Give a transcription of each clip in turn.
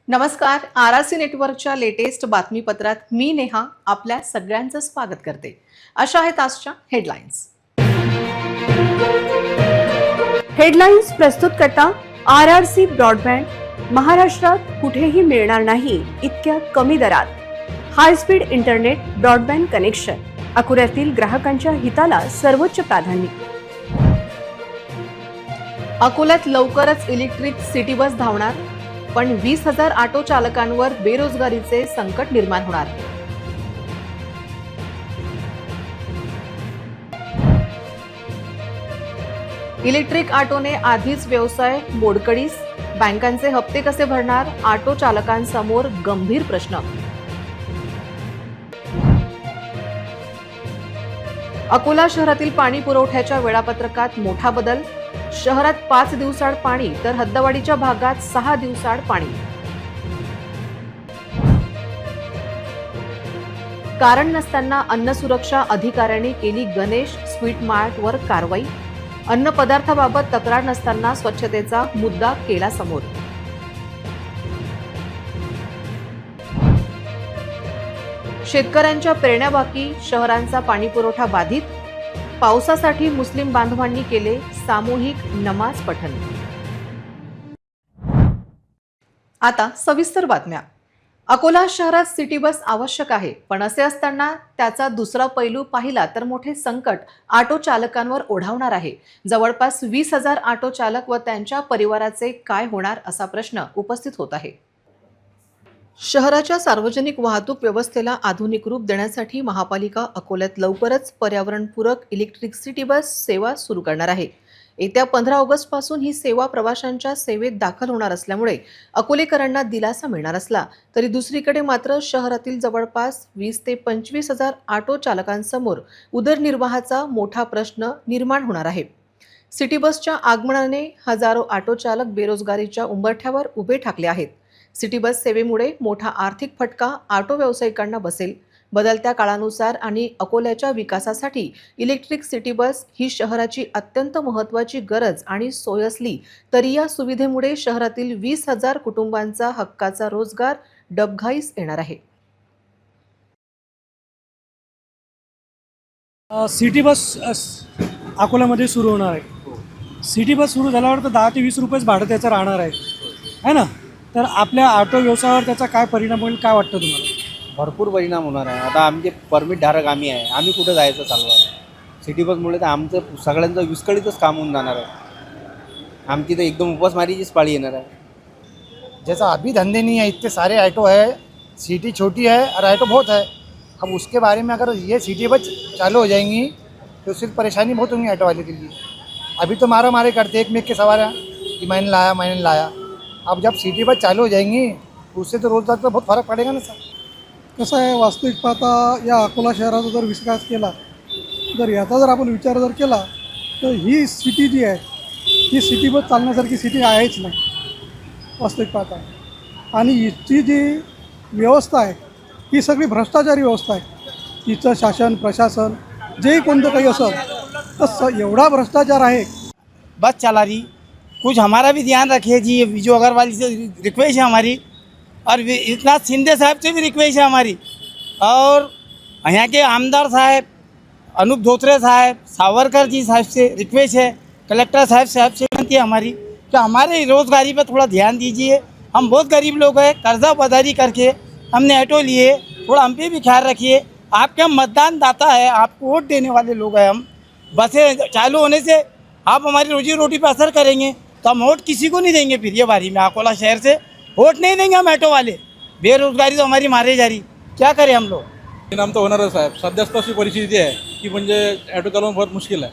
नमस्कार. आरआरसी नेटवर्कच्या लेटेस्ट बातमीपत्रात मी नेहा आपल्या सगळ्यांचं स्वागत करते. अशा आहेत आजच्या हेडलाईन्स. हेडलाईन्स प्रस्तुत करता आरआरसी ब्रॉडबँड. महाराष्ट्रात कुठेही मिळणार नाही इतक्या कमी दरात high speed internet broadband connection. अकोल्यातील ग्राहकांच्या हिताला सर्वोच्च प्राधान्य. अकोल्यात लवकरच इलेक्ट्रिक सिटी बस धावणार, पण 20,000 ऑटो चालकांवर बेरोजगारीचे संकट निर्माण होणार. इलेक्ट्रिक ऑटोने आधीच व्यवसाय मोडकळीस, बँकांचे हप्ते कसे भरणार? ऑटो चालकांसमोर गंभीर प्रश्न. अकोला शहरातील पाणी पुरवठ्याच्या वेळापत्रकात मोठा बदल. शहरात 5 दिवसाआड पाणी तर हद्दवाडीच्या भागात 6 दिवसाआड पाणी. कारण नसताना अन्न सुरक्षा अधिकाऱ्यांनी केली गणेश स्वीट मार्ट वर कारवाई. अन्न पदार्थाबाबत तक्रार नसताना स्वच्छतेचा मुद्दा केला समोर. शेतकऱ्यांच्या पेरण्या बाकी, शहरांचा पाणी पुरवठा बाधित. पावसासाठी मुस्लिम बांधवांनी केले सामूहिक नमाज पठण. आता सविस्तर बातम्या. अकोला शहरात सिटी बस आवश्यक आहे, पण असे असताना त्याचा दुसरा पैलू पाहिला तर मोठे संकट ऑटो चालकांवर ओढावणार आहे. जवळपास 20,000 ऑटो चालक व त्यांच्या परिवाराचे काय होणार असा प्रश्न उपस्थित होत आहे. शहराच्या सार्वजनिक वाहतूक व्यवस्थेला आधुनिक रूप देण्यासाठी महापालिका अकोल्यात लवकरच पर्यावरणपूरक इलेक्ट्रिक सिटी बस सेवा सुरू करणार आहे. येत्या 15 ऑगस्ट पासून ही सेवा प्रवाशांच्या सेवेत दाखल होणार असल्यामुळे अकोलेकरांना दिलासा मिळणार असला तरी दुसरीकडे मात्र शहरातील जवळपास 20 ते 25,000 ऑटो चालकांसमोर उदरनिर्वाहाचा मोठा प्रश्न निर्माण होणार आहे. सिटी बसच्या आगमनाने हजारो ऑटो चालक बेरोजगारीच्या उंबरठ्यावर उभे ठाकले आहेत. सिटी बस सेवेमुळे मोठा आर्थिक फटका ऑटो व्यावसायिकांना बसेल. बदलत्या काळानुसार आणि अकोल्याच्या विकासासाठी इलेक्ट्रिक सिटी बस ही शहराची अत्यंत महत्त्वाची गरज आणि सोय असली तरी या सुविधेमुळे शहरातील 20,000 कुटुंबांचा हक्काचा रोजगार डबघाईस येणार आहे. सिटी बस अकोल्यामध्ये सुरू होणार आहे. सिटी बस सुरू झाल्यावर तर 10 ते 20 रुपयेच भाडं त्याचं राहणार आहे ना. तर आपल्या ऑटो व्यवसायावर त्याचा काय परिणाम होईल, काय वाटतं तुम्हाला? भरपूर परिणाम होणार आहे. आता आमचे परमिट धारक आम्ही कुठं जायचं चालवायला? सिटी बसमुळे तर आमचं सगळ्यांचं विस्कळीतच काम होऊन जाणार आहे. आमची तर एकदम उपासमारीचीच पाळी येणार आहे. जैसा अभी धंधे नहीं है, इतने सारे ऑटो है, सिटी छोटी है और ऑटो बहुत है. अब उसके बारे में अगर ये सिटी बस चालू हो जाएंगी तो सिर्फ परेशानी बहुत होंगी ऑटो वाले के लिए. अभी तो मारा मारे करते एक में के सवार कि मैंने लाया. अब जब सिटी बस चालू हो जाएंगी तो उससे तो रोजगार तो बहुत फर्क पड़ेगा ना सर. कसं आहे, वास्तविक पाहता या अकोला शहराचा जर विकास केला, जर याचा जर आपण विचार जर केला तर ही सिटी जी आहे ही सिटी बस चालण्यासारखी सिटी आहेच नाही वास्तविक पाहता. आणि हिची जी व्यवस्था आहे ही सगळी भ्रष्टाचारी व्यवस्था आहे. हिचं शासन प्रशासन जे कोणतं काही असेल तर एवढा भ्रष्टाचार आहे. बस चला रही, कुछ हमारा भी ध्यान रखिए जी. विजय अग्रवाल से रिक्वेस्ट है हमारी, और एकनाथ शिंदे साहब से भी रिक्वेस्ट है हमारी, और यहाँ के आमदार साहब अनूप धोत्रे साहब, सावरकर जी साहब से रिक्वेस्ट है, कलेक्टर साहब से विनती है हमारी कि हमारे रोज़गारी पर थोड़ा ध्यान दीजिए. हम बहुत गरीब लोग हैं, कर्जा बदारी करके हमने ऑटो लिए, थोड़ा हम पे भी ख्याल रखिए. आपके हम मतदानदाता है, आपको वोट देने वाले लोग हैं हम. बसें चालू होने से आप हमारी रोजी रोटी पर असर करेंगे तो हम वोट किसी को नहीं देंगे. फिर ये बारी में अकोला शहर से वोट नहीं देंगे हम ऑटो वाले. बेरोजगारी तो हमारी मारे जा रही, क्या करें हम लोग? परिणाम तर होणारच साहेब. सध्याच तशी परिस्थिती आहे की म्हणजे ॲटो चालवणं बहुत मुश्किल आहे.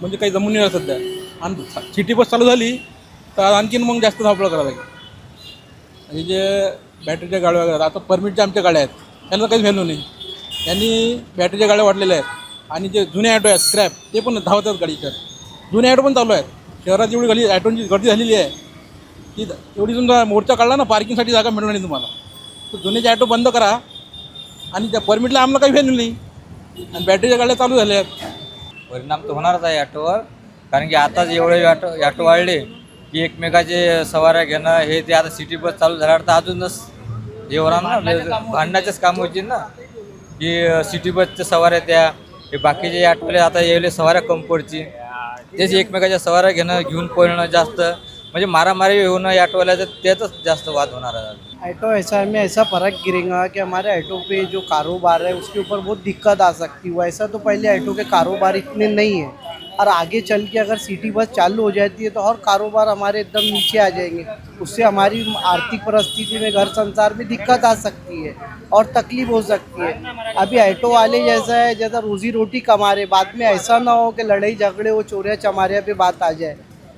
म्हणजे काही जमून नाही सध्या. आणि सिटी बस चालू झाली तर आणखीन मग जास्त धावपळ करावं लागेल. आणि जे बॅटरीच्या गाड्या वगैरे आता परमिटच्या आमच्या गाड्या आहेत त्यांना काहीच व्हॅल्यू नाही. त्यांनी बॅटरीच्या गाड्या वाढलेल्या आहेत आणि जे जुने ॲटो आहेत स्क्रॅप ते पण धावतात गाडीच्या. जुने ॲटो पण चालू आहेत. शहरात एवढी ॲटोची गर्दी झालेली आहे की एवढी तुमचा मोर्चा काढला ना पार्किंगसाठी जागा मिळणार नाही तुम्हाला. तर जुनेचे ॲटो बंद करा. आणि त्या परमिटला आम्हाला काही व्हॅल्यू नाही आणि बॅटरीच्या गाड्या चालू झाल्या आहेत. परिणाम तर होणारच आहे ॲटोवर, कारण की आता एवढे ॲटो वाढले की एकमेकाचे सवाऱ्या घेणं हे ते आता सिटी बस चालू झाल्यावर तर अजूनच हे होणार ना, भांडण्याचेच काम होतील ना, की सिटी बसच्या सवाऱ्या त्या हे बाकीचे ऑटोले आता येले सवाऱ्या कम पडची तेच एकमेकाच्या सवाऱ्या घेऊन पळणं जास्त म्हणजे मारामारी होणं या ऑटोवाल्याचं त्यातच जास्त वाद होणार आहे। ऑटो ऐसा में ऐसा फ़र्क गिरेगा कि हमारे ऑटो पे जो कारोबार है उसके ऊपर बहुत दिक्कत आ सकती है। वैसा तो पहले ऑटो के कारोबार इतने नहीं है और आगे चल के अगर सिटी बस चालू हो जाती है तो और कारोबार हमारे एकदम नीचे आ जाएंगे। उससे हमारी आर्थिक परिस्थिति में घर संसार में दिक्कत आ सकती है और तकलीफ हो सकती है। अभी ऑटो वाले जैसा है जैसा रोजी रोटी कमा रहे, बाद में ऐसा ना हो कि लड़ाई झगड़े हो चोरिया चमारिया पे बात आ जाए।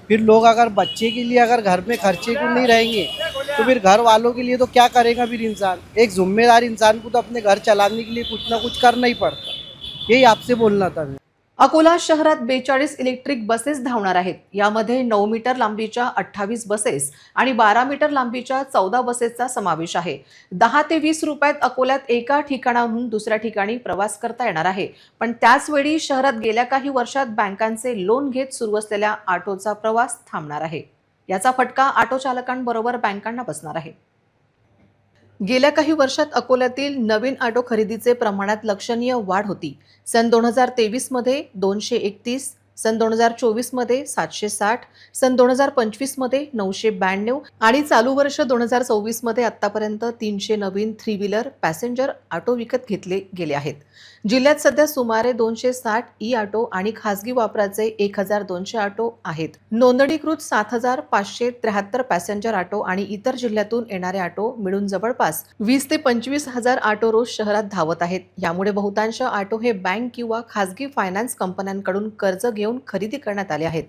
फिर लोग अगर बच्चे के लिए अगर घर में खर्चे को नहीं रहेंगे तो फिर घर वालों के लिए तो क्या करेगा फिर इंसान। एक जिम्मेदार इंसान को तो अपने घर चलाने के लिए कुछ ना कुछ करना ही पड़ता। यही आपसे बोलना था। अकोला शहरात 42 इलेक्ट्रिक बसेस धावणार आहेत। यामध्ये 9 मीटर लांबीच्या 28 बसेस आणि 12 मीटर लांबीच्या 14 बसेसचा समावेश आहे। 10 ते 20 रुपयात अकोल्यात एका ठिकाणाहून दुसऱ्या ठिकाणी प्रवास करता येणार आहे। पण त्याच वेळी शहरात गेल्या काही वर्षात बँकांचे लोन घेत सुरू असलेल्या ऑटोचा प्रवास थांबणार आहे। याचा फटका ऑटो चालकांबरोबर बँकांना बसणार आहे। गेल्या काही वर्षात अकोल्यातील नवीन ऑटो खरेदीचे प्रमाणात लक्षणीय वाढ होती। सन 2023 मध्ये 231, सन 2024 मध्ये 760, सन 2025 मध्ये 992 आणि चालू वर्ष 2026 मध्ये आतापर्यंत 300 नवीन 3 व्हीलर पॅसेंजर ऑटो विकत घेतले गेले आहेत। जिल्ह्यात सध्या सुमारे 260 ई ऑटो आणि खासगी वापराचे 1200 ऑटो आहेत। नोंदणीकृत 7573 पॅसेंजर ऑटो आणि इतर जिल्ह्यातून येणारे ऑटो मिळून जवळपास 20 ते 25 हजार ऑटो रोज शहरात धावत आहेत। यामुळे बहुतांश ऑटो हे बँक किंवा खासगी फायनान्स कंपन्यांकडून कर्ज घेऊन खरेदी करण्यात आले आहेत।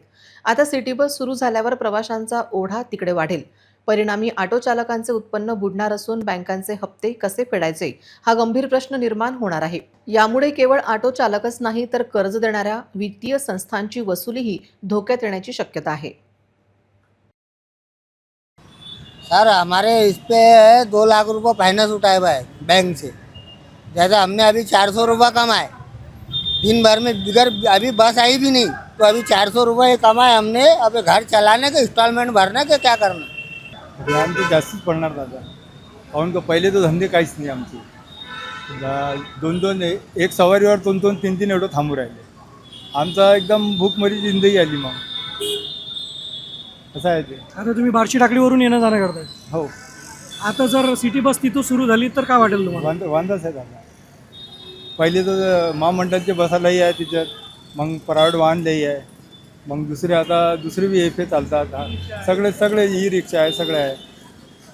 आता सिटी बस सुरू झाल्यावर प्रवाशांचा ओढा तिकडे वाढेल। परिणामी ऑटो चालकांचे उत्पन्न बुडणार असून बँकांचे हप्ते कसे फेडायचे हा गंभीर प्रश्न निर्माण होणार आहे। यामुळे केवळ ऑटो चालकच नाही तर कर्ज देणाऱ्या वित्तीय संस्थांची वसुलीही धोक्यात येण्याची शक्यता आहे। सर हमारे इस पे 2 लाख रुपए फाइनेंस उठाया हुआ है बैंक से। जैसा हमने अभी 400 रुपये कमाए दिन भर में, बिगर अभी बस आई भी नहीं तो अभी 400 रुपये कमाए हमने। अब घर चलाने के इंस्टॉलमेंट भरने के क्या करना। आमचे जास्तच पडणार दादा, काहून का पहिले तो धंदे काहीच नाही आमचे। दोन एक सवारीवर 2-2, 3-3 एवढं थांबू राहिले। आमचा एकदम भूकमरी जिंदगी आली। मग कसं आहे ते, आता तुम्ही बार्शी टाकळीवरून येणं जाणं करताय। हो आता जर सिटी बस तिथं सुरू झाली तर काय वाटेल तुम्हाला? वांदाच आहे दादा। पहिले तर महामंडळाचे बसालाही आहे त्याच्यात, मग प्रायव्हेट वाहनलाही आहे, मग दुसरे भी एफ चालतात। सगळे ई रिक्शा आहे, सगळे आहे।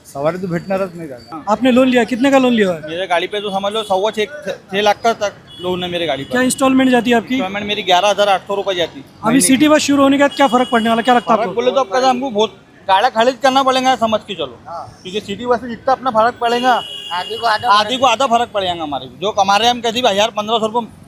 सवारी तो भेटणारच नाही दादा। आपने लोन लिया, कितने का लोन लिया है? मेरे गाड़ी पे तो समझ लो 6 लाख का तक लोन है मेरे गाड़ी क्या पर। इंस्टॉलमेंट जाती है आपकी? पेमेंट मेरी 11,800 रुपये जाती। अभी सिटी बस शुरू होने के बाद क्या फर्क पड़ने वाला, क्या लगता है फर्क आपको? बोले तो आपका हमको बहुत गाड़ा खारिज करना पड़ेगा, समझ के चलो। क्योंकि सिटी बस में जितना अपना फर्क पड़ेगा आधी को आधा फर्क पड़ेगा हमारे। जो कमा रहे हैं हम कैसे 1000-1500 रुपये,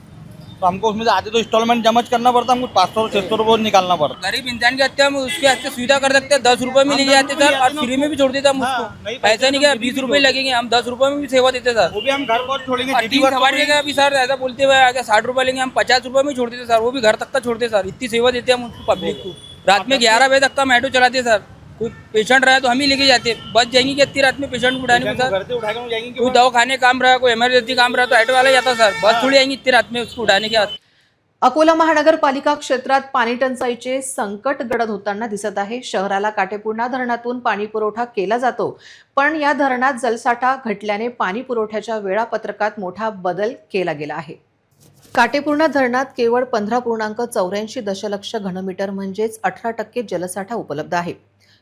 तो हमको उसमें से आधे तो इंस्टॉलमेंट जमा करना पड़ता है, हमको 500-600 रुपये निकालना पड़ता। गरीब इंसान के हत्या हम उसके हाथ सुविधा कर सकते हैं। 10 रुपये में ले जाते सर और फ्री में भी छोड़ देते हम उसको। ऐसा नहीं कि 20 रुपये लगेंगे, हम 10 रुपये में भी सेवा देते सर। वो भी हम घर पर छोड़ेंगे। और 3 सवारी का भी सर ऐसा बोलते हुए आगे 60 रुपये लेंगे, हम 50 रुपये में छोड़ देते सर। वो भी घर तक का छोड़ते सर। इतनी सेवा देते हम उसको पब्लिक को। रात में 11 बजे तक का हम ऑटो चलाते सर। कोई पेशेंट रहा तो हम ही लेके जाते। बस जाएंगी कि इतनी रात में पेशेंट को उठाने को सर। घर से उठा के जाएंगे। कोई दवाखाने काम रहा, कोई इमरजेंसी काम रहा तो ऑटो वाला जाता सर। बस थोड़ी आएंगी इतनी रात में उसको उठाने के बाद। अकोला महानगरपालिका क्षेत्रात पाणी टंचाईचे संकट गडद होताना दिसत आहे। शहराला काटेपूर्णा धरणातून पाणी पुरवठा केला जातो, पण या धरणात जलसाठा घटल्याने पाणी पुरवठ्याच्या वेळापत्रकात मोठा बदल केला गेला आहे। काटेपूर्णा धरणात केवळ 15.84 दशलक्ष घनमीटर म्हणजेच 18% जलसाठा उपलब्ध आहे।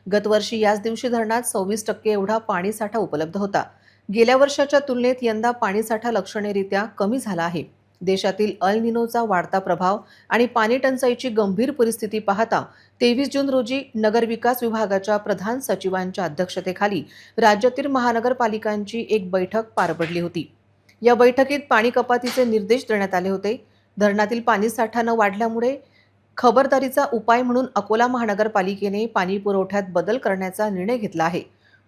गतवर्षी याच दिवशी धरणात 26% एवढा पाणीसाठा उपलब्ध होता। गेल्या वर्षाच्या तुलनेत यंदा पाणीसाठा लक्षणीयरित्या कमी झाला आहे। देशातील अल निनोचा वाढता प्रभाव आणि पाणी टंचाईची गंभीर परिस्थिती पाहता 23 जून रोजी नगरविकास विभागाच्या प्रधान सचिवांच्या अध्यक्षतेखाली राज्यातील महानगरपालिकांची एक बैठक पार पडली होती। या बैठकीत पाणी कपातीचे निर्देश देण्यात आले होते। धरणातील पाणीसाठा न वाढल्यामुळे खबरदारीचा उपाय म्हणून अकोला महानगरपालिकेने पाणी पुरवठ्यात बदल करण्याचा निर्णय घेतला आहे।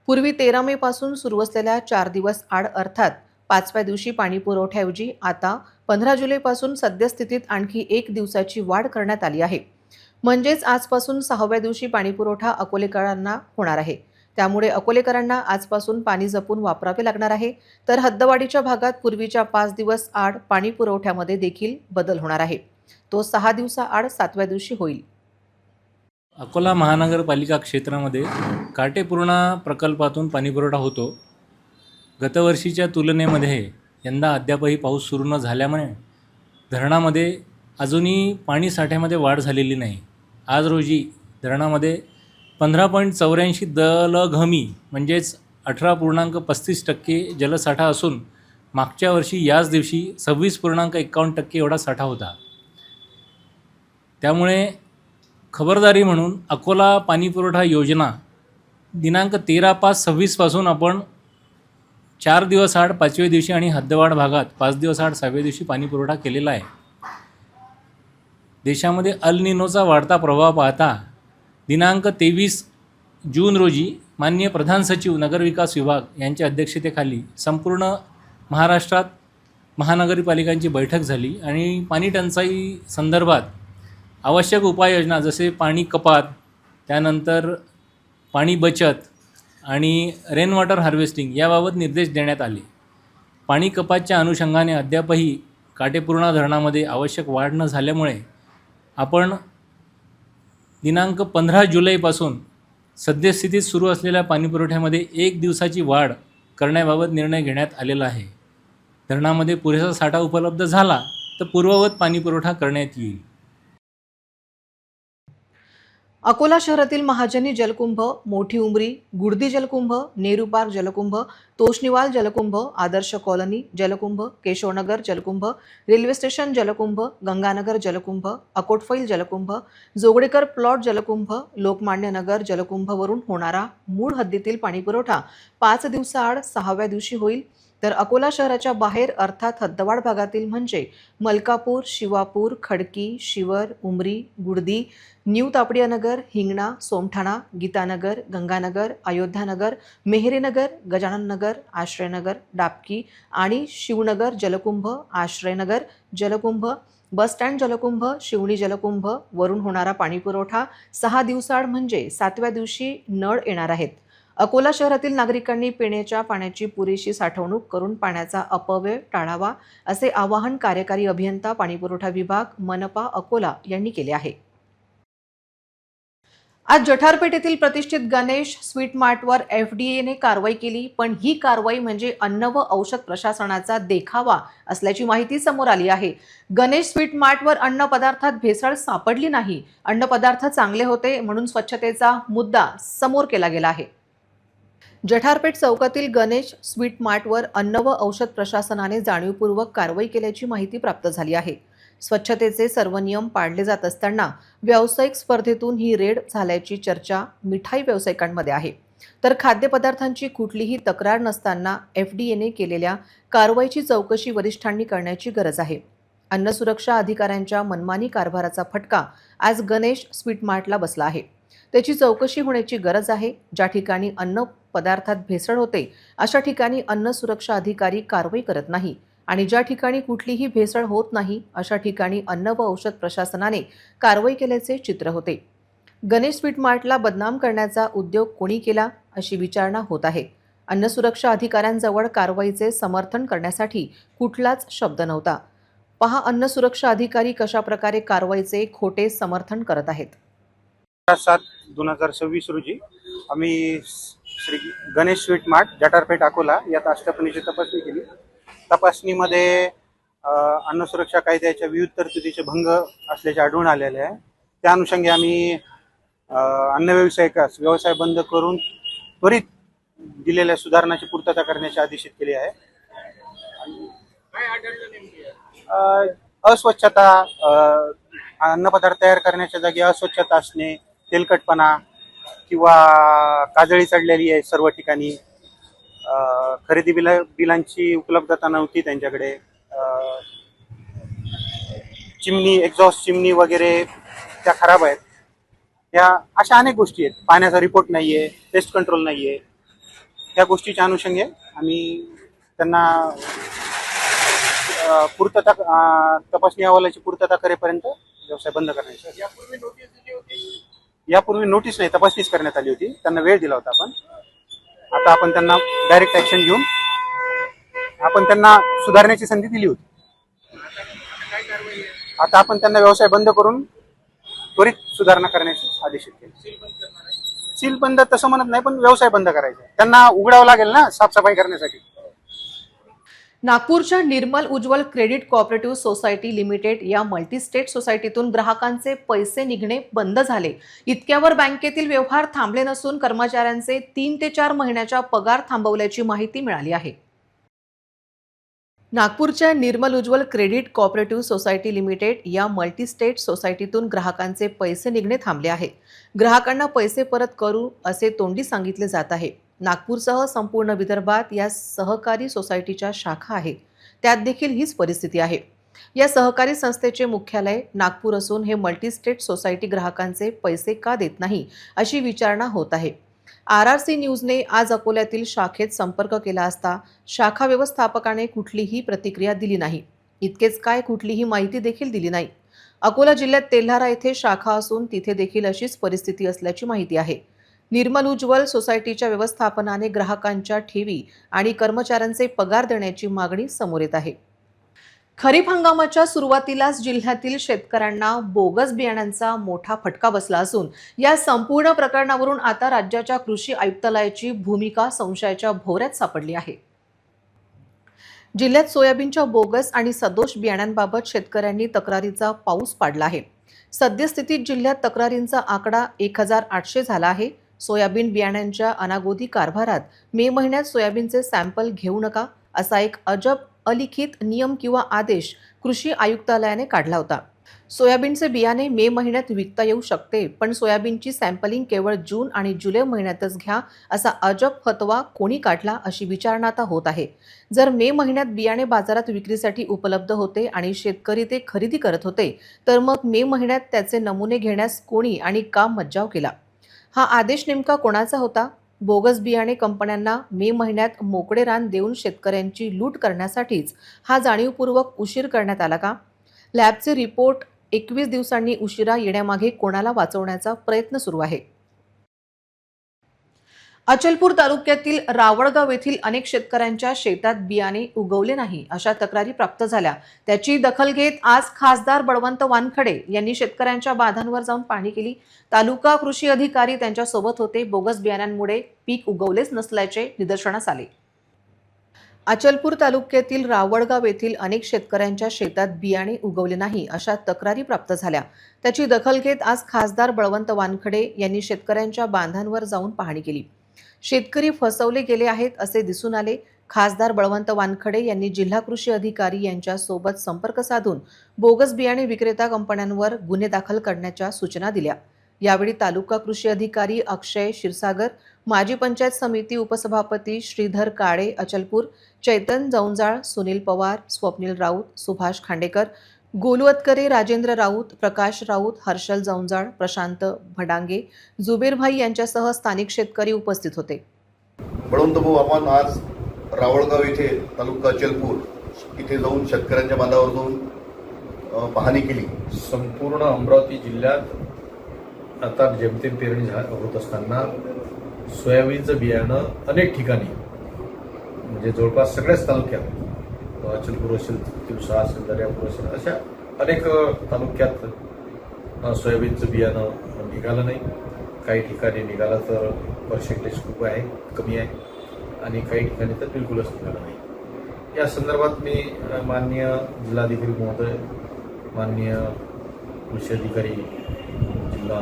पूर्वी 13 मे पासून सुरू असलेल्या 4 दिवस आड अर्थात 5व्या दिवशी पाणी पुरवठ्याऐवजी आता 15 जुलैपासून सद्यस्थितीत आणखी 1 दिवसाची वाढ करण्यात आली आहे। म्हणजेच आजपासून 6व्या दिवशी पाणीपुरवठा अकोलेकरांना होणार आहे. त्यामुळे अकोलेकरांना आजपासून पाणी जपून वापरावे लागणार आहे. तर हद्दवाढीच्या भागात पूर्वीच्या 5 दिवस आड पाणी पुरवठ्यामध्ये देखील बदल होणार आहे. तो 6 दिवसाआड 7व्या दिवशी होईल. अकोला महानगरपालिका क्षेत्रामध्ये काटेपूर्णा प्रकल्पातून पाणीपुरवठा होतो. गतवर्षीच्या तुलनेमध्ये यंदा अद्यापही पाऊस सुरू न झाल्यामुळे धरणामध्ये अजूनही पाणी साठ्यामध्ये वाढ झालेली नाही. आज रोजी धरणामध्ये 15.84 दलघमी म्हणजेच 18.35% जलसाठा असून मागच्या वर्षी याच दिवशी 26.51% एवढा साठा होता. त्यामुळे खबरदारी म्हणून अकोला पाणीपुरवठा योजना दिनांक 13/5/26 पासून आपण 4 दिवस आड 5व्या दिवशी आणि हद्दवाढ भागात 5 दिवस आड 6व्या दिवशी पाणीपुरवठा केलेला आहे. देशामध्ये अल निनोचा वाढता प्रभाव पाहता दिनांक 23 जून रोजी माननीय प्रधान सचिव नगरविकास विभाग यांच्या अध्यक्षतेखाली संपूर्ण महाराष्ट्रात महानगरपालिकांची बैठक झाली आणि पाणी टंचाई संदर्भात आवश्यक उपाययोजना जसे पाणी कपात, त्यानंतर पाणी बचत आणि रेन वॉटर हार्वेस्टिंग याबाबत निर्देश देण्यात आले. पाणी कपातच्या अनुषंगाने अद्यापही काटेपूर्णा धरणामध्ये आवश्यक वाढ न झाल्यामुळे आपण दिनांक 15 जुलैपासून सद्यस्थितीत सुरू असलेल्या पाणीपुरवठ्यामध्ये 1 दिवसाची वाढ करण्याबाबत निर्णय घेण्यात आलेला आहे. धरणामध्ये पुरेसा साठा उपलब्ध झाला तर पूर्ववत पाणीपुरवठा करण्यात येईल. अकोला शहरातील महाजनी जलकुंभ, मोठी उमरी, गुडदी जलकुंभ, नेहरू पार्क जलकुंभ, तोषणीवाल जलकुंभ, आदर्श कॉलनी जलकुंभ, केशवनगर जलकुंभ, रेल्वे स्टेशन जलकुंभ, गंगानगर जलकुंभ, अकोटफैल जलकुंभ, जोगडेकर प्लॉट जलकुंभ, लोकमान्य नगर जलकुंभवरून होणारा मूळ हद्दीतील पाणीपुरवठा 5 दिवसाआड 6व्या दिवशी होईल. तर अकोला शहराच्या बाहेर अर्थात हद्दवाढ भागातील म्हणजे मलकापूर, शिवापूर, खडकी, शिवर, उमरी, गुडदी, न्यू तापडियानगर, हिंगणा, सोमठाणा, गीतानगर, गंगानगर, अयोध्यानगर, मेहरीनगर, गजानननगर, आश्रयनगर, डाबकी आणि शिवनगर जलकुंभ, आश्रयनगर जलकुंभ, बसस्टँड जलकुंभ, शिवणी जलकुंभ वरून होणारा पाणीपुरवठा 6 दिवसाआड म्हणजे 7व्या दिवशी नळ येणार आहेत. अकोला शहरातील नागरिकांनी पिण्याच्या पाण्याची पुरेशी साठवणूक करून पाण्याचा अपव्यय टाळावा असे आवाहन कार्यकारी अभियंता पाणीपुरवठा विभाग मनपा अकोला यांनी केले आहे. आज जठारपेठ येथील प्रतिष्ठित गणेश स्वीट मार्टवर FDAने कारवाई केली. पण ही कारवाई म्हणजे अन्न व औषध प्रशासनाचा देखावा असल्याची माहिती समोर आली आहे. गणेश स्वीट मार्टवर अन्न पदार्थात भेसळ सापडली नाही. अन्न पदार्थ चांगले होते म्हणून स्वच्छतेचा मुद्दा समोर केला गेला आहे. जठारपेठ चौकातील गणेश स्वीट मार्टवर अन्न व औषध प्रशासनाने जाणीवपूर्वक कारवाई केल्याची माहिती प्राप्त झाली आहे. स्वच्छतेचे सर्व नियम पाळले जात असताना व्यावसायिक स्पर्धेतून ही रेड झाल्याची चर्चा मिठाई व्यावसायिकांमध्ये आहे. तर खाद्यपदार्थांची कुठलीही तक्रार नसताना FDAने केलेल्या कारवाईची चौकशी वरिष्ठांनी करण्याची गरज आहे. अन्न सुरक्षा अधिकाऱ्यांच्या मनमानी कारभाराचा फटका आज गणेश स्वीट मार्टला बसला आहे. त्याची चौकशी होण्याची गरज आहे. ज्या ठिकाणी अन्न पदार्थात भेसळ होते अशा ठिकाणी अन्न सुरक्षा अधिकारी कारवाई करत नाही आणि ज्या ठिकाणी कुठलीही भेसळ होत नाही अशा ठिकाणी अन्न व औषध प्रशासनाने कारवाई केल्याचे चित्र होते. गणेश स्वीट मार्टला बदनाम करण्याचा उद्योग कोणी केला अशी विचारणा होत आहे. अन्न सुरक्षा अधिकाऱ्यांजवळ कारवाईचे समर्थन करण्यासाठी कुठलाच शब्द नव्हता. पहा अन्न सुरक्षा अधिकारी कशा प्रकारे कारवाईचे खोटे समर्थन करत आहेत. 7/2026 रोजी आम्ही श्री गणेश स्वीट मार्ट जटारपेठ अकोला यात आस्थापनेची तपासणी केली. तपासणीमध्ये अन्न सुरक्षा कायद्याच्या विविध तरतुदीचे भंग असल्याचे आढळून आलेले आहे. त्या अनुषंगी आम्ही अन्न व्यावसायिकास व्यवसाय बंद करून त्वरित दिलेल्या सुधारणाची पूर्तता करण्याचे आदेशित केले आहे. अस्वच्छता, अन्नपदार्थ तयार करण्याच्या जागी अस्वच्छता असणे, तेलकटपणा किंवा काजळी चढलेली आहे सर्व ठिकाणी, खरेदी बिलांची उपलब्धता नव्हती त्यांच्याकडे, चिमणी एक्झॉस्ट चिमणी वगैरे त्या खराब आहेत. या अशा अनेक गोष्टी आहेत. पाण्याचा रिपोर्ट नाही आहे, पेस्ट कंट्रोल नाही आहे. त्या गोष्टीच्या अनुषंगे आम्ही त्यांना पूर्तता तपासणी अहवालाची पूर्तता करेपर्यंत व्यवसाय बंद करण्याची. यापूर्वी नोटीस नाही, तपासणीच करण्यात आली होती. त्यांना वेळ दिला होता आपण. आता आपण त्यांना डायरेक्ट ऍक्शन घेऊन आपण त्यांना सुधारण्याची संधी दिली होती. आता आपण त्यांना व्यवसाय बंद करून त्वरित सुधारणा करण्याचे आदेशित केले. सील बंद तसं म्हणत नाही, पण व्यवसाय बंद करायचा. त्यांना उघडावं लागेल ना साफसफाई करण्यासाठी. नागपूरच्या निर्मल उज्ज्वल क्रेडिट कोऑपरेटिव्ह सोसायटी लिमिटेड या मल्टीस्टेट सोसायटीतून ग्राहकांचे पैसे निघणे बंद झाले. इतक्यावर बँकेतील व्यवहार थांबले नसून कर्मचाऱ्यांचे 3 ते 4 महिन्याच्या पगार थांबवल्याची माहिती मिळाली आहे. नागपूरच्या निर्मल उज्ज्वल क्रेडिट कोऑपरेटिव्ह सोसायटी लिमिटेड या मल्टीस्टेट सोसायटीतून ग्राहकांचे पैसे निघणे थांबले आहे. ग्राहकांना पैसे परत करू असे तोंडी सांगितले जात आहे. नागपूरसह संपूर्ण विदर्भात या सहकारी सोसायटीच्या शाखा आहेत. त्यात देखील हीच परिस्थिती आहे. या सहकारी संस्थेचे मुख्यालय नागपूर असून हे मल्टीस्टेट सोसायटी ग्राहकांचे पैसे का देत नाही अशी विचारणा होत आहे. RRC न्यूजने आज अकोल्यातील शाखेत संपर्क केला असता शाखा व्यवस्थापकाने कुठलीही प्रतिक्रिया दिली नाही. इतकेच काय, कुठलीही माहिती देखील दिली नाही. अकोला जिल्ह्यात तेल्हारा येथे शाखा असून तिथे देखील अशीच परिस्थिती असल्याची माहिती आहे. निर्मल उज्ज्वल सोसायटीच्या व्यवस्थापनाने ग्राहकांच्या ठेवी आणि कर्मचाऱ्यांचे पगार देण्याची मागणी समोर येत आहे. खरीप हंगामाच्या सुरुवातीलाच जिल्ह्यातील शेतकऱ्यांना बोगस बियाण्यांचा मोठा फटका बसला असून या संपूर्ण प्रकरणावरून आता राज्याच्या कृषी आयुक्तालयाची भूमिका संशयाच्या भोवऱ्यात सापडली आहे. जिल्ह्यात सोयाबीनच्या बोगस आणि सदोष बियाण्यांबाबत शेतकऱ्यांनी तक्रारीचा पाऊस पाडला आहे. सद्यस्थितीत जिल्ह्यात तक्रारींचा आकडा 1800 झाला आहे. सोयाबीन बियाण्यांच्या अनागोदी कारभारात मे महिन्यात सोयाबीनचे सॅम्पल घेऊ नका असा एक अजब अलिखित नियम किंवा आदेश कृषी आयुक्तालयाने काढला होता. सोयाबीनचे बियाणे मे महिन्यात विकता येऊ शकते, पण सोयाबीनची सॅम्पलिंग केवळ जून आणि जुलै महिन्यातच घ्या असा अजब फतवा कोणी काढला अशी विचारणा आता होत आहे. जर मे महिन्यात बियाणे बाजारात विक्रीसाठी उपलब्ध होते आणि शेतकरी ते खरेदी करत होते, तर मग मे महिन्यात त्याचे नमुने घेण्यास कोणी आणि का मज्जाव केला? हा आदेश नेमका कोणाचा होता? बोगस बियाणे कंपन्यांना मे महिन्यात मोकळे रान देऊन शेतकऱ्यांची लूट करण्यासाठीच हा जाणीवपूर्वक उशीर करण्यात आला का? लॅबचे रिपोर्ट 21 दिवसांनी उशिरा येण्यामागे कोणाला वाचवण्याचा प्रयत्न सुरू आहे? अचलपूर तालुक्यातील रावळगाव येथील अनेक शेतकऱ्यांच्या शेतात बियाणे उगवले नाही अशा तक्रारी प्राप्त झाल्या. त्याची दखल घेत आज खासदार बळवंत वानखडे यांनी शेतकऱ्यांच्या बाधांवर जाऊन पाहणी केली. तालुका कृषी अधिकारी त्यांच्यासोबत होते. बोगस बियाण्यांमुळे पीक उगवलेच नसल्याचे निदर्शनास आले. अचलपूर तालुक्यातील रावळगाव येथील अनेक शेतकऱ्यांच्या शेतात बियाणे उगवले नाही अशा तक्रारी प्राप्त झाल्या. त्याची दखल घेत आज खासदार बळवंत वानखडे यांनी शेतकऱ्यांच्या बांधांवर जाऊन पाहणी केली. शेतकरी फसवले गेले आहेत असे दिसून आले. खासदार बळवंत वानखडे यांनी जिल्हा कृषी अधिकारी यांच्या सोबत संपर्क साधून बोगस बियाणे विक्रेता कंपन्यांवर गुन्हे दाखल करण्याच्या सूचना दिल्या. यावेळी तालुका कृषी अधिकारी अक्षय क्षीरसागर, माजी पंचायत समिती उपसभापती श्रीधर काळे अचलपूर, चैतन जौंजाळ, सुनील पवार, स्वप्नील राऊत, सुभाष खांडेकर, गोलू अतकरे, राजेंद्र राऊत, प्रकाश राऊत, हर्षल जौंजाळ, प्रशांत भडांगे, जुबेर भाई यांच्यासह स्थानिक शेतकरी उपस्थित होते. बळवंत भाऊ, आपण आज रावळगाव इथे तालुका अचलपूर इथे जाऊन शेतकऱ्यांच्या बांधावर जाऊन पाहणी केली. संपूर्ण अमरावती जिल्ह्यात आता जेमतेम पेरणी होत असताना सोयाबीनचं बियाणं अनेक ठिकाणी म्हणजे जवळपास सगळ्याच तालुक्यात, अचलपूर असेल, तिवसा असेल, दर्यापूर असेल, अशा अनेक तालुक्यात सोयाबीनचं बियाणं निघालं नाही. काही ठिकाणी निघालं तर पर्सेंटेज खूप आहे, कमी आहे, आणि काही ठिकाणी तर बिलकुलच निघालं नाही. या संदर्भात मी माननीय जिल्हाधिकारी महोदय, माननीय कृषी अधिकारी जिल्हा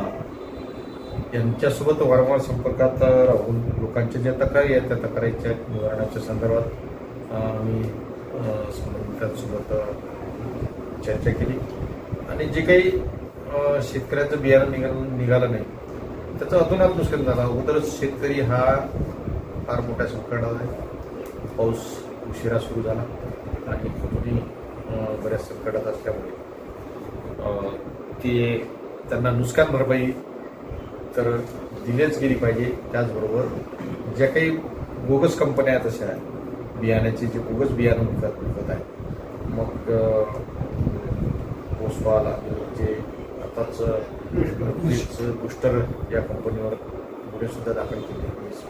यांच्यासोबत वारंवार संपर्कात राहून लोकांच्या ज्या तक्रारी आहेत त्या तक्रारीच्या निवारणाच्या संदर्भात मी संबंधितांसोबत चर्चा केली. आणि जे काही शेतकऱ्यांचं बियाणं निघालं नाही त्याचं अतोनात नुकसान झालं. अगोदरच शेतकरी हा फार मोठ्या संकटात आहे. पाऊस उशिरा सुरू झाला आणि अजूनही बऱ्याच संकटात असल्यामुळे त्यांना नुकसान भरपाई तर दिलीच गेली पाहिजे. त्याचबरोबर ज्या काही बोगस कंपन्या आहेत अशा बियाण्याचे जे बोगस बियाणं विकत आहे, मग पोस्टवाला जे आत्ताच बुस्टर या कंपनीवर गुन्हेसुद्धा दाखल केले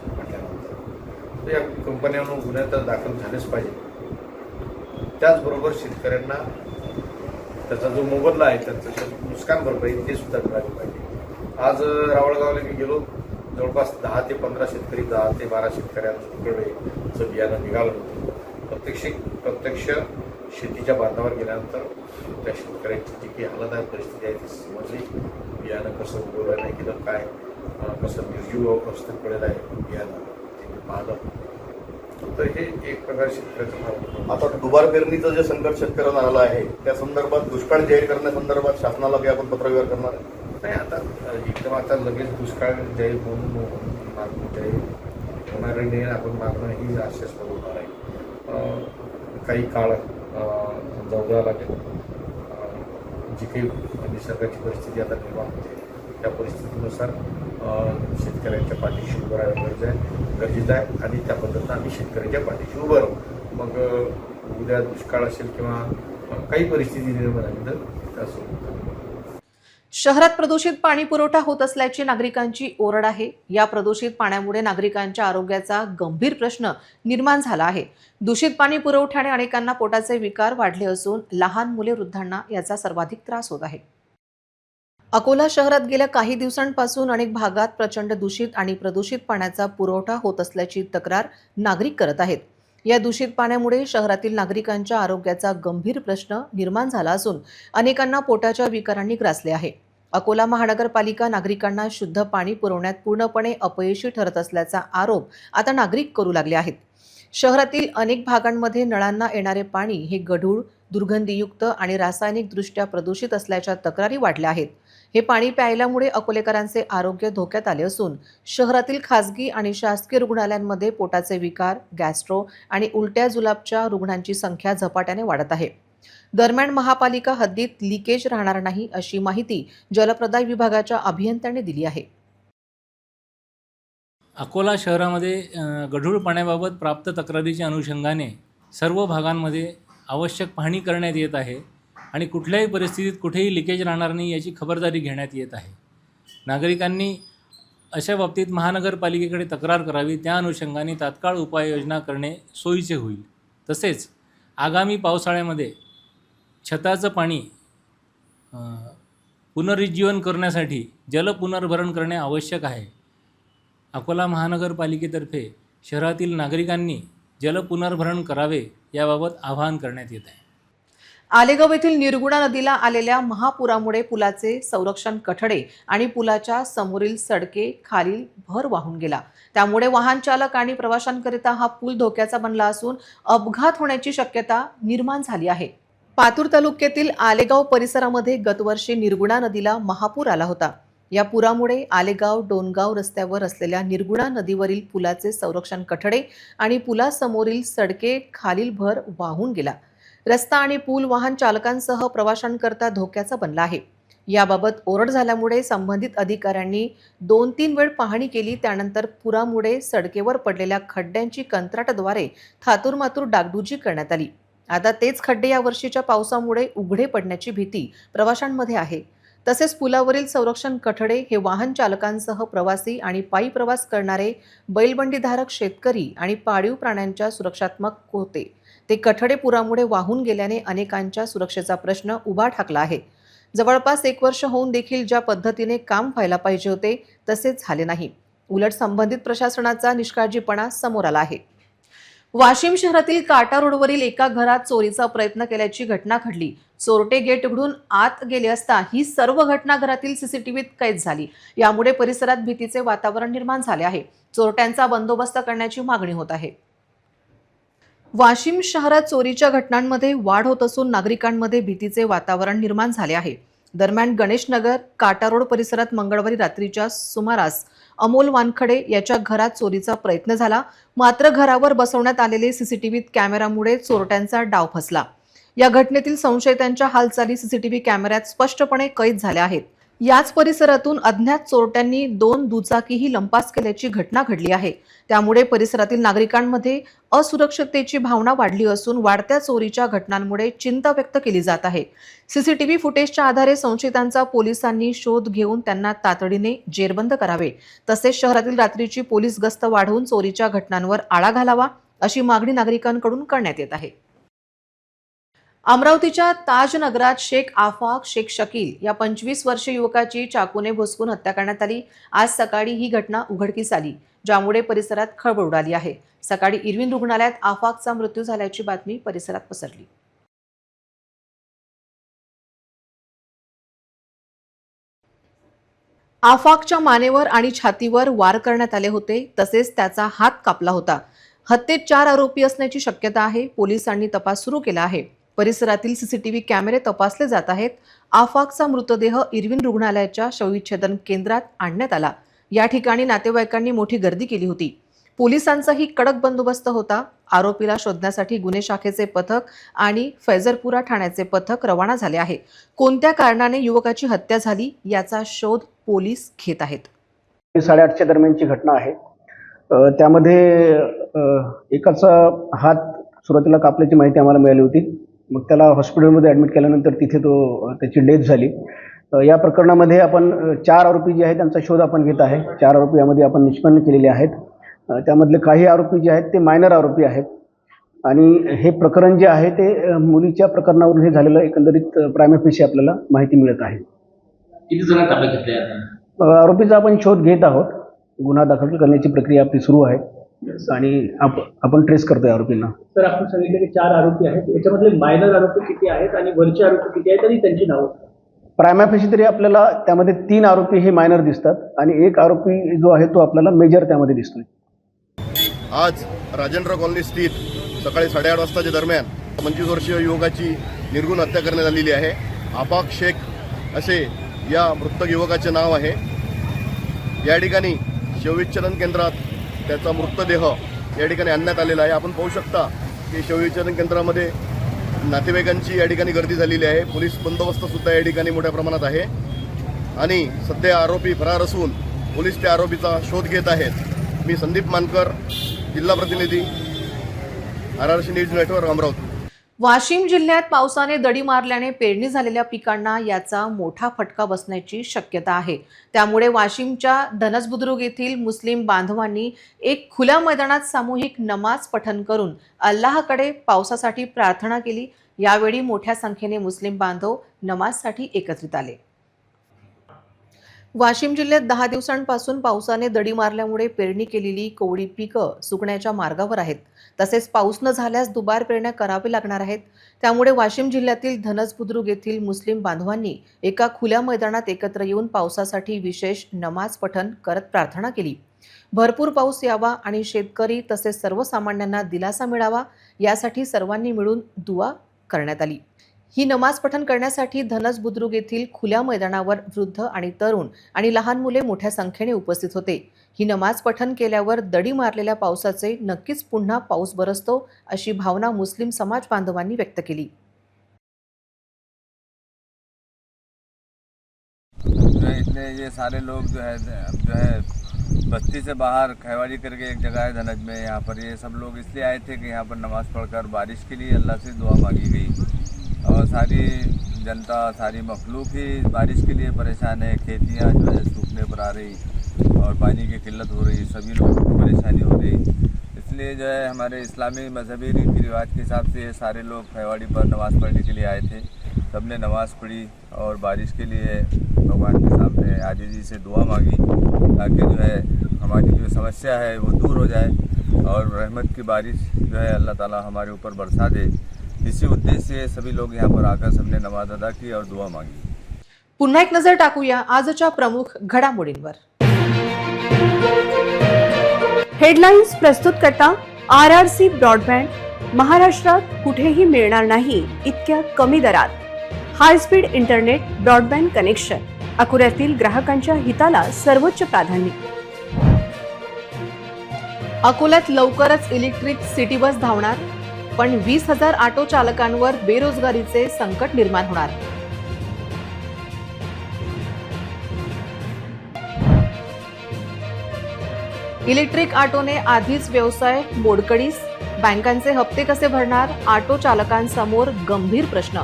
म्हटल्यानंतर तर या कंपन्यांवर गुन्हे तर दाखल झालेच पाहिजे. त्याचबरोबर शेतकऱ्यांना त्याचा जो मोबदला आहे त्याचं नुकसान भरपाई ते सुद्धा मिळाली पाहिजे. आज रावळगावला मी गेलो, जवळपास 10 ते 15 शेतकरी 10 ते 12 शेतकऱ्यांचं बियाणं निघालं होतं. प्रत्यक्ष शेतीच्या बांधावर गेल्यानंतर त्या शेतकऱ्यांची जी काही हालतदायक परिस्थिती आहे ती समजली. बियाणं कसं उगवलं नाही गेलं, काय कसं निर्जीव अवस्थेत पडलेलं आहे बियाणं ते पाहलं. तर हे एक प्रकारे शेतकऱ्याचं आता दुबार पेरणीचं जे संकट शेतकऱ्यांना आलं आहे त्या संदर्भात दुष्काळ जाहीर करण्यासंदर्भात शासनाला काही आपण पत्रव्यवहार करणार आहे? नाही, आता एकदम आता लगेच दुष्काळ जाहीर होऊन जाहीर होणार नाही, आपण मागणं ही आश्वासन होणार आहे. काही काळ जाऊ द्यावा लागेल. जी काही निसर्गाची परिस्थिती आता निर्माण होते त्या परिस्थितीनुसार शेतकऱ्यांच्या पाठीशी उभं राहणं गरजेचं आहे आणि त्या पद्धतीनं आम्ही शेतकऱ्यांच्या पाठीशी उभं राहू. मग उद्या दुष्काळ असेल किंवा काही परिस्थिती निर्माण झाली तर त्यासोबत शहरात प्रदूषित पाणी पुरवठा होत असल्याची नागरिकांची ओरड आहे. या प्रदूषित पाण्यामुळे नागरिकांच्या आरोग्याचा गंभीर प्रश्न निर्माण झाला आहे. दूषित पाणी पुरवठ्याने अनेकांना पोटाचे विकार वाढले असून लहान मुले वृद्धांना याचा सर्वाधिक त्रास होत आहे. अकोला शहरात गेल्या काही दिवसांपासून अनेक भागात प्रचंड दूषित आणि प्रदूषित पाण्याचा पुरवठा होत असल्याची तक्रार नागरिक करत आहेत. या दूषित पाण्यामुळे शहरातील नागरिकांच्या आरोग्याचा गंभीर प्रश्न निर्माण झाला असून अनेकांना पोटाच्या विकारांनी ग्रासले आहे. अकोला महानगरपालिका नागरिकांना शुद्ध पाणी पुरवण्यात पूर्णपणे अपयशी ठरत असल्याचा आरोप आता नागरिक करू लागले आहेत. शहरातील अनेक भागांमध्ये नळांना येणारे पाणी हे गढूळ, दुर्गंधीयुक्त आणि रासायनिकदृष्ट्या प्रदूषित असल्याच्या तक्रारी वाढल्या आहेत. हे पाणी प्यायल्यामुळे अकोलेकरांचे आरोग्य धोक्यात आले असून शहरातील खासगी आणि शासकीय रुग्णालयांमध्ये पोटाचे विकार, गॅस्ट्रो आणि उलट्या जुलाबच्या रुग्णांची संख्या झपाट्याने वाढत आहे. दरम्यान महापालिका हद्दीत लिकेज राहणार नाही अशी माहिती जलप्रदाय विभागाच्या अभियंत्याने दिली आहे. अकोला शहरामध्ये गढूळ पाण्याबाबत प्राप्त तक्रारीच्या अनुषंगाने सर्व भागांमध्ये आवश्यक पाहणी करण्यात येत आहे आणि कुठल्याही परिस्थितीत कुठेही लिकेज राहणार नाही याची खबरदारी घेण्यात येत आहे. नागरिकांनी अशा बाबतीत महानगरपालिकेकडे तक्रार करावी, त्या अनुषंगाने तात्काळ उपाययोजना करणे सोयीचे होईल. तसेच आगामी पावसाळ्यामध्ये छताचं पाणी पुनरुज्जीवन करण्यासाठी जलपुनर्भरण करणे आवश्यक आहे. अकोला महानगरपालिकेतर्फे शहरातील नागरिकांनी जलपुनर्भरण करावे याबाबत आवाहन करण्यात येत आहे. आलेगाव येथील निर्गुणा नदीला आलेल्या महापुरामुळे पुलाचे संरक्षण कठडे आणि पुलाच्या समोरील सडके खालील भर वाहून गेला. त्यामुळे वाहन चालक आणि प्रवाशांकरिता हा पूल धोक्याचा बनला असून अपघात होण्याची शक्यता निर्माण झाली आहे. पातूर तालुक्यातील आलेगाव परिसरामध्ये गतवर्षी निर्गुणा नदीला महापूर आला होता. या पुरामुळे आलेगाव डोनगाव रस्त्यावर असलेल्या निर्गुणा नदीवरील पुलाचे संरक्षण कठडे आणि पुलासमोरील सडके खालील भर वाहून गेला. रस्ता आणि पूल वाहन चालकांसह प्रवाशांकरता धोक्याचा बनला आहे. याबाबत ओरड झाल्यामुळे संबंधित अधिकाऱ्यांनी 2-3 वेळ पाहणी केली. त्यानंतर पुरामुळे सडकेवर पडलेल्या खड्ड्यांची कंत्राटद्वारे थातूरमातूर डागडुजी करण्यात आली. आता तेच खड्डे या वर्षीच्या पावसामुळे उघडे पडण्याची भीती प्रवाशांमध्ये आहे. तसेच पुलावरील संरक्षण कठडे हे वाहन चालकांसह प्रवासी आणि पायी प्रवास करणारे बैलबंडीधारक शेतकरी आणि पाळीव प्राण्यांच्या सुरक्षात्मक होते. ते कठडे पुरामुळे वाहून गेल्याने अनेकांच्या सुरक्षेचा प्रश्न उभा ठाकला आहे. जवळपास 1 वर्ष होऊन देखील ज्या पद्धतीने काम व्हायला पाहिजे होते तसेच झाले नाही. उलट संबंधित प्रशासनाचा निष्काळजीपणा समोर आला आहे. वाशिम शहरातील काटा रोडवरील एका घरात चोरीचा प्रयत्न केल्याची घटना घडली. चोरटे गेट उघडून आत गेले असता ही सर्व घटना घरातील सीसीटीव्हीत कैद झाली. यामुळे परिसरात भीतीचे वातावरण निर्माण झाले आहे. चोरट्यांचा बंदोबस्त करण्याची मागणी होत आहे. वाशिम शहरात चोरीच्या घटनांमध्ये वाढ होत असून नागरिकांमध्ये भीतीचे वातावरण निर्माण झाले आहे. दरम्यान गणेशनगर काटा रोड परिसरात मंगळवारी रात्रीच्या सुमारास अमोल वानखडे याच्या घरात चोरीचा प्रयत्न झाला. मात्र घरावर बसवण्यात आलेले सीसीटीव्ही कॅमेऱ्यामुळे चोरट्यांचा डाव फसला. या घटनेतील संशयितांच्या हालचाली सीसीटीव्ही कॅमेऱ्यात स्पष्टपणे कैद झाल्या आहेत. याच परिसरातून अज्ञात चोरट्यांनी 2 दुचाकीही लंपास केल्याची घटना घडली आहे. त्यामुळे परिसरातील नागरिकांमध्ये असुरक्षिततेची भावना वाढली असून वाढत्या चोरीच्या घटनांमुळे चिंता व्यक्त केली जात आहे. सीसीटीव्ही फुटेजच्या आधारे संशयितांचा पोलिसांनी शोध घेऊन त्यांना तातडीने जेरबंद करावे, तसेच शहरातील रात्रीची पोलीस गस्त वाढवून चोरीच्या घटनांवर आळा घालावा अशी मागणी नागरिकांकडून करण्यात येत आहे. अमरावतीच्या ताजनगरात शेख आफाक शेख शकील या 25 वर्षीय युवकाची चाकूने भोसकून हत्या करण्यात आली. आज सकाळी ही घटना उघडकीस आली, ज्यामुळे परिसरात खळबळ उडाली आहे. सकाळी इरविन रुग्णालयात आफाकचा मृत्यू झाल्याची बातमी परिसरात पसरली. आफाकच्या मानेवर आणि छातीवर वार करण्यात आले होते, तसेच त्याचा हात कापला होता. हत्येत 4 आरोपी असण्याची शक्यता आहे. पोलिसांनी तपास सुरू केला आहे. परिसरातील सीसीटीव्ही कॅमेरे तपासले जात आहेत. आफाकचा मृतदेह इरविन रुग्णालयाच्या शवविच्छेदन केंद्रात आणण्यात आला. या ठिकाणी नातेवाईकांनी मोठी गर्दी केली होती. पोलिसांचाही कडक बंदोबस्त होता. आरोपीला शोधण्यासाठी गुन्हे शाखेचे पथक आणि फैजरपुरा ठाण्याचे पथक रवाना झाले आहे. कोणत्या कारणाने युवकाची हत्या झाली याचा शोध पोलीस घेत आहेत. 8:30च्या दरम्यानची घटना आहे. त्यामध्ये एकाचा हात सुरुवातीला कापल्याची माहिती आम्हाला मिळाली होती. मग त्याला हॉस्पिटलमध्ये ॲडमिट केल्यानंतर तिथे त्याची डेथ झाली. या प्रकरणामध्ये आपण 4 आरोपी जे आहेत त्यांचा शोध आपण घेत आहे. 4 आरोपी यामध्ये आपण निष्पन्न केलेले आहेत. त्यामधले काही आरोपी जे आहेत ते मायनर आरोपी आहेत आणि हे प्रकरण जे आहे ते मुलीच्या प्रकरणावरून हे झालेलं एकंदरीत प्रायमा फेशी आपल्याला माहिती मिळत आहे. किती जण ताब्यात घेतले आहेत? आरोपीचा आपण शोध घेत आहोत. गुन्हा दाखल करण्याची प्रक्रिया आपली सुरू आहे आणि आपण ट्रेस करतोय आरोपींना. सर, आपण सांगितलं की 4 आरोपी आहेत. याच्यामधले मायनर आरोपी किती आहेत आणि वरचे आरोपी किती आहेत आणि त्यांची नावं? प्रायमा फेशी तरी आपल्याला त्यामध्ये 3 आरोपी हे मायनर दिसतात आणि 1 आरोपी जो आहे तो आपल्याला मेजर त्यामध्ये दिसतोय. आज राजेंद्र कॉलनी स्थित सकाळी 8:30 वाजताच्या दरम्यान 25 वर्षीय युवकाची निर्घुण हत्या करण्यात आलेली आहे. आफाक शेख असे या मृतक युवकाचे नाव आहे. या ठिकाणी शवविच्छेदन केंद्रात त्याचा मृतदेह या ठिकाणी आणण्यात आलेला आहे. आपण पाहू शकता की शवविच्छेदन केंद्रामध्ये नातेवाईकांची या ठिकाणी गर्दी झालेली आहे. पोलीस बंदोबस्तसुद्धा या ठिकाणी मोठ्या प्रमाणात आहे आणि सध्या आरोपी फरार असून पोलीस त्या आरोपीचा शोध घेत आहेत. मी संदीप मानकर, जिल्हा प्रतिनिधी, RRC news network, Amravati. Washim जिल्ह्यात पावसाने दडी मारल्याने पेरणी झालेल्या पिकांना याचा मोठा फटका बसण्याची शक्यता आहे. त्यामुळे वाशिमच्या धनसबुद्रुक येथील मुस्लिम बांधवांनी एक खुल्या मैदानात सामूहिक नमाज पठण करून अल्लाहकडे पावसासाठी प्रार्थना केली. यावेळी मोठ्या संख्येने मुस्लिम बांधव नमाजसाठी एकत्रित आले. वाशिम जिल्ह्यात 10 दिवसांपासून पावसाने दडी मारल्यामुळे पेरणी केलेली कोवळी पिकं सुकण्याच्या मार्गावर आहेत. तसेच पाऊस न झाल्यास दुबार पेरण्या करावे लागणार आहेत. त्यामुळे वाशिम जिल्ह्यातील धनसबुद्रुक येथील मुस्लिम बांधवांनी एका खुल्या मैदानात एकत्र येऊन पावसासाठी विशेष नमाज पठण करत प्रार्थना केली. भरपूर पाऊस यावा आणि शेतकरी तसेच सर्वसामान्यांना दिलासा मिळावा यासाठी सर्वांनी मिळून दुआ करण्यात आली. ही नमाज पठण करण्यासाठी धनसबुद्रुक येथील खुल्या मैदानावर वृद्ध आणि तरुण आणि लहान मुले मोठ्या संख्येने उपस्थित होते. ही नमाज पठण केल्यावर दडी मारलेल्या पावसाचे नक्कीच पुन्हा पाऊस बरसतो अशी भावना मुस्लिम समाज बांधवांनी व्यक्त केली. इतने ये सारे लोग जो है बस्ती से बाहर खैवाड़ी करके एक जगह है धनज में, यहाँ पर ये सब लोग इसलिए आए थे कि यहाँ पर नमाज़ पढ़कर बारिश के लिए अल्लाह से दुआ मांगी गई और सारी जनता, सारी मखलूक ही बारिश के लिए परेशान है. खेतियाँ जो है सूखने पर आ रही और पानी की किल्लत हो रही, सभी लोगों को परेशानी हो रही. इसलिए जो है हमारे इस्लामी मजहबी रीति रिवाज के हिसाब से ये सारे लोग खैवाड़ी पर नमाज़ पढ़ने के लिए आए थे. सबने नमाज़ पढ़ी और बारिश के लिए भगवान के सामने आजिज़ी से दुआ मांगी ताकि जो है हमारी जो समस्या है वो दूर हो जाए और रहमत की बारिश जो है अल्लाह ताला हमारे ऊपर बरसा दे. इसी उद्देश्य से सभी लोग यहाँ पर आकर सबने नमाज अदा की और दुआ मांगी. पुन्हा एक नजर टाकूया आजच्या प्रमुख घडामोडींवर. हेडलाईन्स प्रस्तुत करता RRC ब्रॉडबँड. महाराष्ट्रात कुठेही मिळणार नाही इतक्या कमी दरात हायस्पीड इंटरनेट ब्रॉडबँड कनेक्शन. अकोल्यातील ग्राहकांच्या हिताला सर्वोच्च प्राधान्य. अकोल्यात लवकरच इलेक्ट्रिक सिटी बस धावणार, पण 20,000 ऑटो चालकांवर बेरोजगारीचे संकट निर्माण होणार. इलेक्ट्रिक ऑटोने आधीच व्यवसाय मोडकळीस, बँकांचे हप्ते कसे भरणार? ऑटो चालकांसमोर गंभीर प्रश्न.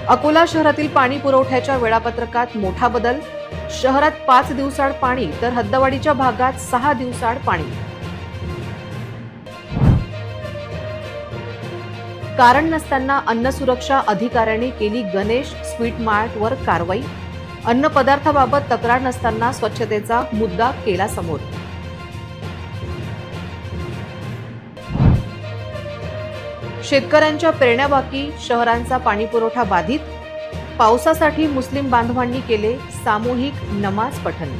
अकोला शहरातील पाणी पुरवठ्याच्या वेळापत्रकात मोठा बदल. शहरात 5 दिवसाआड पाणी तर हद्दवाडीच्या भागात 6 दिवसाआड पाणी. कारण नसताना अन्न सुरक्षा अधिकाऱ्यांनी केली गणेश स्वीट मार्टवर कारवाई. अन्न पदार्थाबाबत तक्रार नसताना स्वच्छतेचा मुद्दा केला समोर. शेतकऱ्यांच्या पेरण्या बाकी, शहरांचा पाणीपुरवठा बाधित. पावसासाठी मुस्लिम बांधवांनी केले सामूहिक नमाज पठण.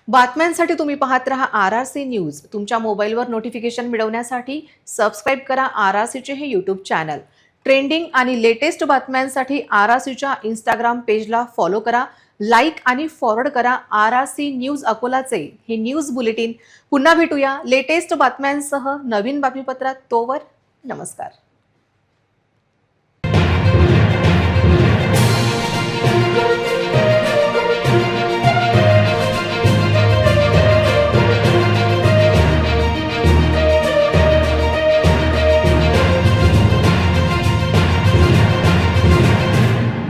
बातम्यांसाठी तुम्ही पाहत रहा RRC न्यूज. तुमच्या मोबाईलवर नोटिफिकेशन मिळवण्यासाठी सबस्क्राईब करा RRCचे हे यूट्यूब चॅनल. ट्रेंडिंग आणि लेटेस्ट बातम्यांसाठी RRCच्या इंस्टाग्राम पेजला फॉलो करा, लाईक आणि फॉरवर्ड करा RRC न्यूज अकोलाचे हे न्यूज बुलेटिन. पुन्हा भेटूया लेटेस्ट बातम्यांसह नवीन बातमीपत्रात. तोवर नमस्कार.